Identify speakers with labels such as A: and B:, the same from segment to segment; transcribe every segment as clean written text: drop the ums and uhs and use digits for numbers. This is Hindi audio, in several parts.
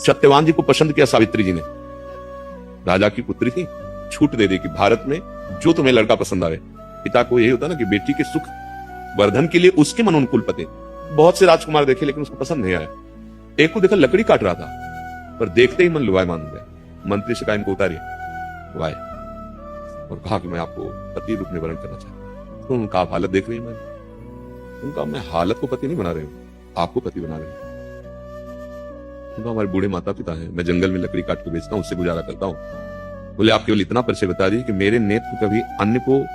A: सत्यवान जी को पसंद किया सावित्री जी ने, राजा की पुत्री थी, छूट दे दी कि भारत में जो तुम्हें लड़का पसंद आवे। पिता को यही होता ना कि बेटी के सुख वर्धन के लिए उसके मनोनुकूल पति। बहुत से राजकुमार देखे लेकिन उसको पसंद नहीं आया। एक को देखा लकड़ी काट रहा था, पर देखते ही मन लुभाए मान गए। मंत्री से कहा इनको उतारिए वाय, और कहा कि मैं आपको पति रूप में वर्ण करना चाहता हूं। तो उनका आप हालत देख रही है, उनका मैं हालत को पति नहीं बना रही हूं, आपको पति बना रही हूं। उनका हमारे बूढ़े माता पिता हैं, मैं जंगल में लकड़ी काट के बेचता हूं, उससे गुजारा करता हूं। बोले आप केवल इतना परिचय बता दीजिए कि मेरे नेत्र कभी अन्य को,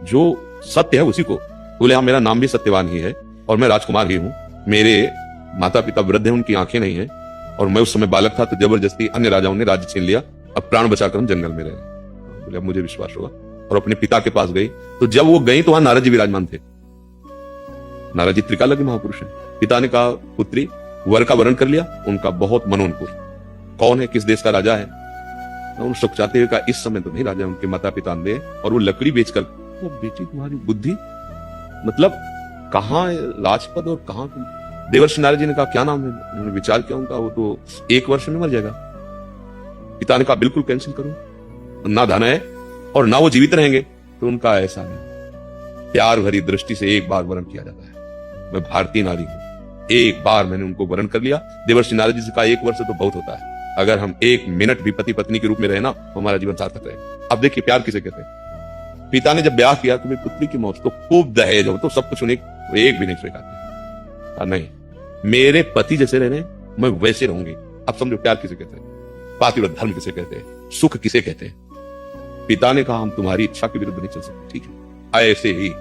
A: जो सत्य है उसी को। बोले हाँ, मेरा नाम भी सत्यवान ही है और मैं राजकुमार ही हूं। मेरे माता पिता वृद्ध हैं, उनकी आंखें नहीं है, और मैं उस समय बालक था तो जबरदस्ती अन्य राजाओं ने राज्य छीन लिया। अब प्राण बचाकर हम जंगल में रहे। बोले अब मुझे विश्वास होगा, और अपने पिता के पास गई। तो जब वो गई तो वहां नारद जी विराजमान थे। नारद जी त्रिकालज्ञ महापुरुष हैं। पिता ने कहा पुत्री वर का वर्ण कर लिया, उनका बहुत मनोनुकूल। कौन है, किस देश का राजा है? उन सुख चाहते हुए कहा इस समय तो नहीं राजा, उनके माता पिता अंधे, और वो लकड़ी बेचकर। वो बेटी तुम्हारी बुद्धि मतलब कहाँ राजपद और कहाँ? देवर्षि नारद जी ने कहा क्या नाम है? उन्होंने विचार किया, उनका वो तो 1 वर्ष में मर जाएगा। पिता ने कहा बिल्कुल कैंसिल करो, ना धन है और ना वो जीवित रहेंगे। तो उनका ऐसा नहीं, प्यार भरी दृष्टि से एक बार वर्ण किया जाता है। मैं भारतीय नारी हूं, एक बार मैंने उनको वर्ण कर लिया। देवर्षि नारद जी से कहा 1 वर्ष तो बहुत होता है, अगर हम 1 मिनट भी पति पत्नी के रूप में रहे ना तो हमारा जीवन सार्थक रहे। अब देखिए प्यार किसे कहते हैं। पिता ने जब ब्याह किया तो मेरी पुत्री की मौत तो खूब दहेज हो तो सब कुछ उन्हें, एक भी नहीं स्वीकार। नहीं, मेरे पति जैसे रहने मैं वैसे रहूंगी। अब समझो प्यार किसे कहते हैं, पातिव्रत धर्म किसे कहते हैं, सुख किसे कहते हैं। पिता ने कहा हम तुम्हारी इच्छा के विरुद्ध नहीं चल सकते, ठीक है। ऐसे ही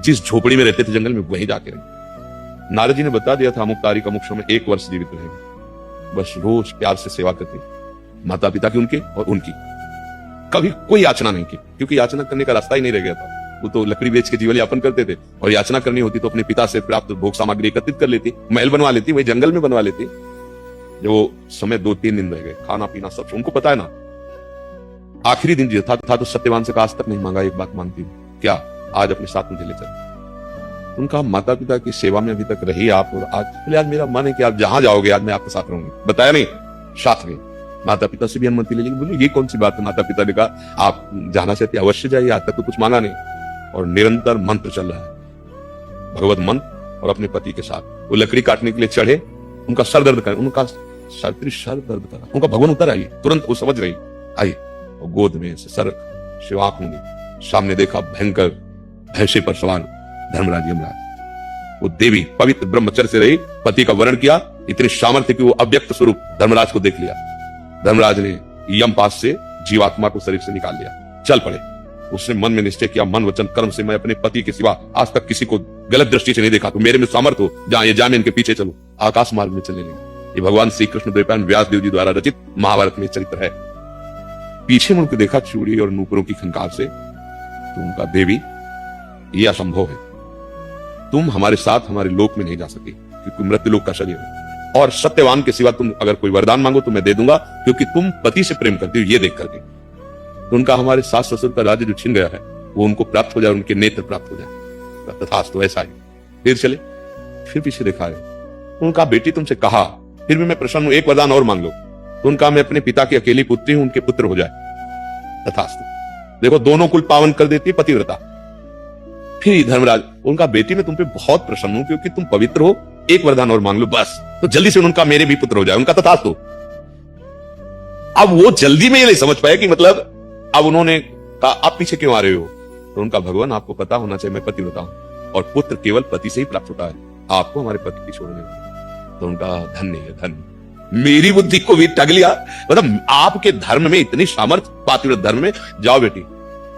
A: जिस झोपड़ी में रहते थे जंगल में वहीं जाके रहे। नारद जी ने बता दिया था अमुक तारीख अमुक समय 1 वर्ष जीवित रहेंगे। बस रोज प्यार से सेवा करते, माता पिता की उनके और उनकी। कभी कोई याचना नहीं की, क्योंकि याचना करने का रास्ता ही नहीं रह गया था। वो तो लकड़ी बेच के जीवन यापन करते थे, और याचना करनी होती तो अपने पिता से प्राप्त भोग सामग्री एकत्रित कर लेती, महल बनवा लेती, वही जंगल में बनवा लेती। जो समय 2-3 दिन रह गए, खाना पीना सब उनको पता है ना। आखिरी दिन जो था तो सत्यवान से आज तक नहीं मांगा, एक बात मांगती हूँ क्या, आज अपने साथ मुझे ले चल। उनका माता पिता की सेवा में अभी तक रही आप, और आज मेरा मन है कि आप जहां जाओगे आज मैं आपके साथ रहूंगी। बताया नहीं, साथ में माता पिता से भी अनुमति ले ली। बोले ये कौन सी बात है? माता पिता ने कहा आप जाना चाहते अवश्य जाइए, आज तक तो कुछ मांगा नहीं। और निरंतर मंत्र चल रहा है, भगवत मंत्र, और अपने पति के साथ वो लकड़ी काटने के लिए चढ़े। उनका सर दर्द कर, उनका सर दर्द करा। उनका भगवान उतर आइए, तुरंत वो समझ रही आई, और गोद में से सर शिवाक होंगी। सामने देखा भयंकर भैंसे पर सवार धर्मराज यमराज। वो देवी पवित्र ब्रह्मचर्य से रही, पति का वर्ण किया, इतनी सामर्थ्य कि वो अव्यक्त स्वरूप धर्मराज को देख लिया। धर्मराज ने यमपास से जीवात्मा को शरीर से निकाल लिया, चल पड़े। उसने मन में निश्चय किया, मन वचन कर्म से मैं अपने पति के सिवा आज तक किसी को गलत दृष्टि से नहीं देखा, तो मेरे में सामर्थ्य हो जहां ये जामे इनके पीछे चलो। आकाश मार्ग में चलने लगे। ये भगवान श्री कृष्ण द्वैपायन व्यास देव जी द्वारा रचित महाभारत में चरित्र है। पीछे मुड़ के देखा चूड़ी और नूपुरों की खंकार से, तो उनका देवी यह असंभव है, तुम हमारे साथ हमारे लोक में नहीं जा सके, क्योंकि मृत्यु लोक का शरीर है, और सत्यवान के सिवा तुम अगर कोई वरदान मांगो तो मैं दे दूंगा, क्योंकि तुम पति से प्रेम करती हो ये देख करके। तो उनका हमारे सास ससुर का राज्य जो छिन गया है वो उनको प्राप्त हो जाए, उनके नेत्र प्राप्त हो जाए। तथास्तु ऐसा ही। फिर चले, फिर पीछे देखा है। उनका बेटी तुमसे कहा, फिर भी मैं प्रसन्न हूं, एक वरदान और मांग लो। तो उनका मैं अपने पिता की अकेली पुत्री हूं, उनके पुत्र हो जाए। तथास्तु। देखो दोनों कुल पावन कर देती है पतिव्रता। फिर धर्मराज, उनका बेटी मैं तुम पे बहुत प्रसन्न हूं क्योंकि तुम पवित्र हो, एक वरदान और मांग लो बस। तो जल्दी से उनका मेरे भी पुत्र हो जाए, उनका तथास्तु। अब वो जल्दी में ये नहीं समझ पाए कि मतलब अब उन्होंने कहा आप पीछे क्यों आ रहे हो? तो उनका भगवान आपको पता होना चाहिए मैं पतिव्रता हूं, और पुत्र केवल पति से ही प्राप्त होता है, आपको हमारे पति की छोड़ने। तो उनका धन्य है, धन्य। मेरी बुद्धि को भी ठग लिया, मतलब आपके धर्म में इतनी सामर्थ्य, पातिव्रत धर्म में, जाओ बेटी।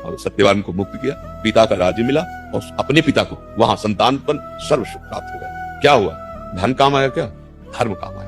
A: और सत्यवान को मुक्त किया, पिता का राज्य मिला, और अपने पिता को वहां संतानपन सर्व सुख प्राप्त हो गया। क्या हुआ? धन काम आया क्या? धर्म काम आया।